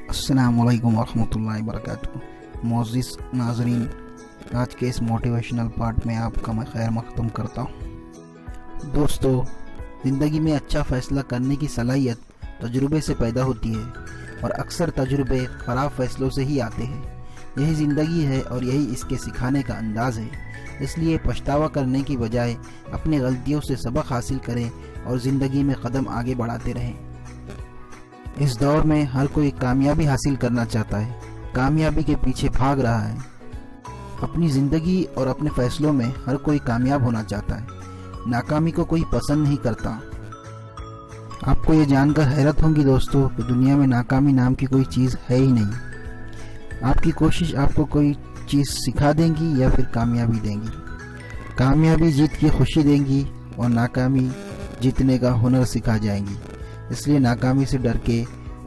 अस्सलाम वालेकुम वरहमतुल्लाहि वबरकातुहू। मुअज़्ज़िज़ नाज़रीन, आज के इस मोटिवेशनल पार्ट में आपका मैं खैर मक़दम करता हूँ। दोस्तों, ज़िंदगी में अच्छा फ़ैसला करने की सलाहियत तजुर्बे से पैदा होती है और अक्सर तजुर्बे ख़राब फ़ैसलों से ही आते हैं। यही ज़िंदगी है और यही इसके सिखाने का अंदाज़ है। इसलिए पछतावा करने की बजाय अपनी गलतियों से सबक हासिल करें और ज़िंदगी में कदम आगे बढ़ाते रहें। इस दौर में हर कोई कामयाबी हासिल करना चाहता है, कामयाबी के पीछे भाग रहा है। अपनी ज़िंदगी और अपने फ़ैसलों में हर कोई कामयाब होना चाहता है, नाकामी को कोई पसंद नहीं करता। आपको ये जानकर हैरत होगी दोस्तों कि दुनिया में नाकामी नाम की कोई चीज़ है ही नहीं। आपकी कोशिश आपको कोई चीज़ सिखा देंगी या फिर कामयाबी देंगी। कामयाबी जीत की खुशी देंगी और नाकामी जीतने का हुनर सिखा जाएंगी। इसलिए नाकामी से डर के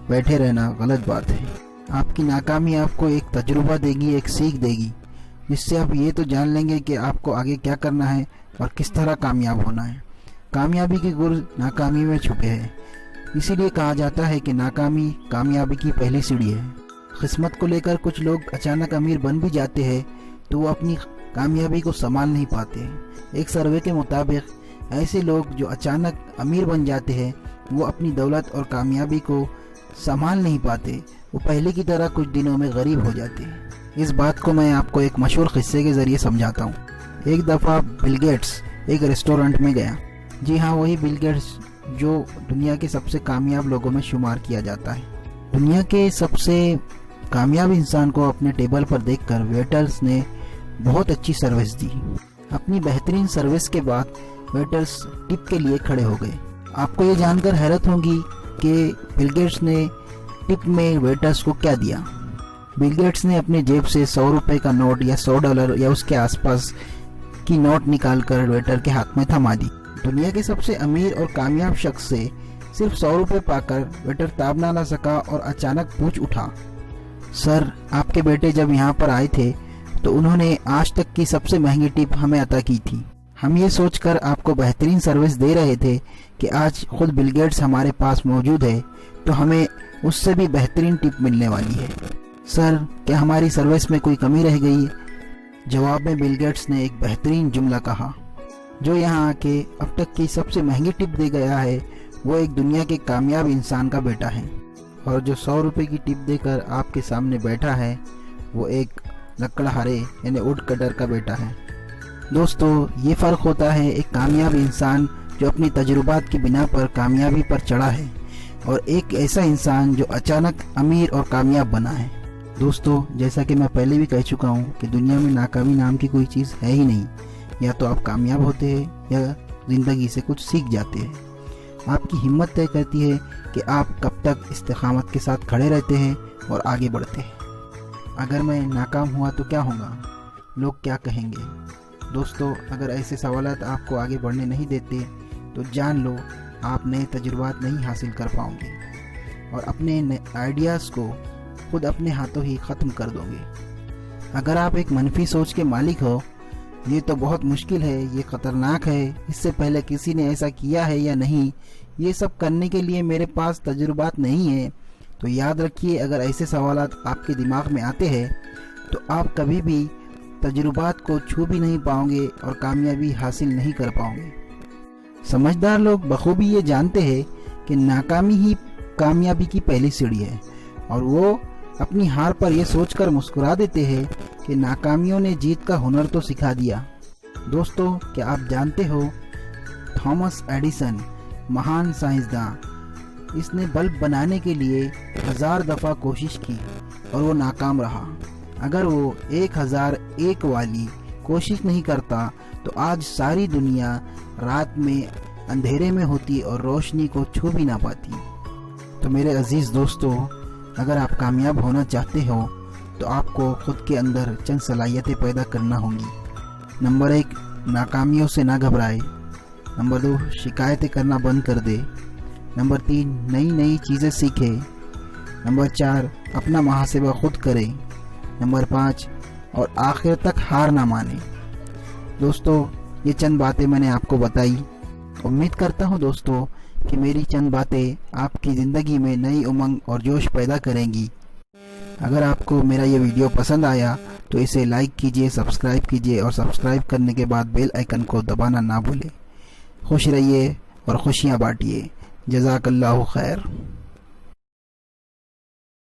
बैठे रहना गलत बात है। आपकी नाकामी आपको एक तजुर्बा देगी, एक सीख देगी, जिससे आप ये तो जान लेंगे कि आपको आगे क्या करना है और किस तरह कामयाब होना है। कामयाबी के गुर नाकामी में छुपे हैं। इसीलिए कहा जाता है कि नाकामी कामयाबी की पहली सीढ़ी है। किस्मत को लेकर कुछ लोग अचानक अमीर बन भी जाते हैं तो वो अपनी कामयाबी को संभाल नहीं पाते। एक सर्वे के मुताबिक ऐसे लोग जो अचानक अमीर बन जाते हैं वो अपनी दौलत और कामयाबी को संभाल नहीं पाते। वो पहले की तरह कुछ दिनों में गरीब हो जाते हैं। इस बात को मैं आपको एक मशहूर किस्से के ज़रिए समझाता हूँ। एक दफ़ा बिल गेट्स एक रेस्टोरेंट में गया। जी हाँ, वही बिल गेट्स जो दुनिया के सबसे कामयाब लोगों में शुमार किया जाता है। दुनिया के सबसे कामयाब इंसान को अपने टेबल पर देखकर वेटर्स ने बहुत अच्छी सर्विस दी। अपनी बेहतरीन सर्विस के बाद वेटर्स टिप के लिए खड़े हो गए। आपको ये जानकर हैरत होगी कि बिल गेट्स ने टिप में वेटर्स को क्या दिया। बिल गेट्स ने अपने जेब से 100 रुपए का नोट या $100 या उसके आसपास की नोट निकालकर वेटर के हाथ में थमा दी। दुनिया के सबसे अमीर और कामयाब शख्स से सिर्फ 100 रुपए पाकर वेटर ताब ना ला सका और अचानक पूछ उठा, सर, आपके बेटे जब यहाँ पर आए थे तो उन्होंने आज तक की सबसे महंगी टिप हमें अता की थी। हम ये सोचकर आपको बेहतरीन सर्विस दे रहे थे कि आज खुद बिल गेट्स हमारे पास मौजूद है तो हमें उससे भी बेहतरीन टिप मिलने वाली है। सर, क्या हमारी सर्विस में कोई कमी रह गई? जवाब में बिल गेट्स ने एक बेहतरीन जुमला कहा, जो यहाँ आके अब तक की सबसे महंगी टिप दे गया है वो एक दुनिया के कामयाब इंसान का बेटा है, और जो 100 रुपये की टिप देकर आपके सामने बैठा है वो एक लकड़हारे यानी वुड कटर का बेटा है। दोस्तों, ये फ़र्क होता है एक कामयाब इंसान जो अपनी तजुर्बात की बिना पर कामयाबी पर चढ़ा है और एक ऐसा इंसान जो अचानक अमीर और कामयाब बना है। दोस्तों, जैसा कि मैं पहले भी कह चुका हूँ कि दुनिया में नाकामी नाम की कोई चीज़ है ही नहीं। या तो आप कामयाब होते हैं या ज़िंदगी से कुछ सीख जाते हैं। आपकी हिम्मत तय करती है कि आप कब तक इस्तिकामत के साथ खड़े रहते हैं और आगे बढ़ते हैं। अगर मैं नाकाम हुआ तो क्या होगा? लोग क्या कहेंगे? दोस्तों, अगर ऐसे सवालात आपको आगे बढ़ने नहीं देते तो जान लो आप नए तजुर्बात नहीं हासिल कर पाओगे और अपने आइडियाज़ को खुद अपने हाथों ही ख़त्म कर दोगे। अगर आप एक मनफी सोच के मालिक हो, ये तो बहुत मुश्किल है, ये ख़तरनाक है, इससे पहले किसी ने ऐसा किया है या नहीं, ये सब करने के लिए मेरे पास तजुर्बात नहीं है, तो याद रखिए अगर ऐसे सवालात आपके दिमाग में आते हैं तो आप कभी भी तजुर्बात को छू भी नहीं पाओगे और कामयाबी हासिल नहीं कर पाओगे। समझदार लोग बखूबी ये जानते हैं कि नाकामी ही कामयाबी की पहली सीढ़ी है और वो अपनी हार पर यह सोचकर मुस्कुरा देते हैं कि नाकामियों ने जीत का हुनर तो सिखा दिया। दोस्तों, क्या आप जानते हो थॉमस एडिसन महान साइंसदान, इसने बल्ब बनाने के लिए 1000 दफ़ा कोशिश की और वो नाकाम रहा। अगर वो 1001 वाली कोशिश नहीं करता तो आज सारी दुनिया रात में अंधेरे में होती और रोशनी को छू भी ना पाती। तो मेरे अजीज़ दोस्तों, अगर आप कामयाब होना चाहते हो तो आपको खुद के अंदर चंद सलाहियतें पैदा करना होंगी। नंबर 1, नाकामियों से ना घबराए। नंबर 2, शिकायतें करना बंद कर दे। नंबर 3, नई नई चीज़ें सीखे। नंबर 4, अपना मुहासिबा खुद करें। नंबर 5, और आखिर तक हार ना माने। दोस्तों, ये चंद बातें मैंने आपको बताई। उम्मीद करता हूँ दोस्तों कि मेरी चंद बातें आपकी ज़िंदगी में नई उमंग और जोश पैदा करेंगी। اگر آپ کو میرا یہ ویڈیو پسند آیا تو اسے لائک کیجئے، سبسکرائب کیجئے اور سبسکرائب کرنے کے بعد بیل آئیکن کو دبانا نہ بھولیں۔ خوش رہیے اور خوشیاں بانٹیے۔ جزاک اللہ خیر۔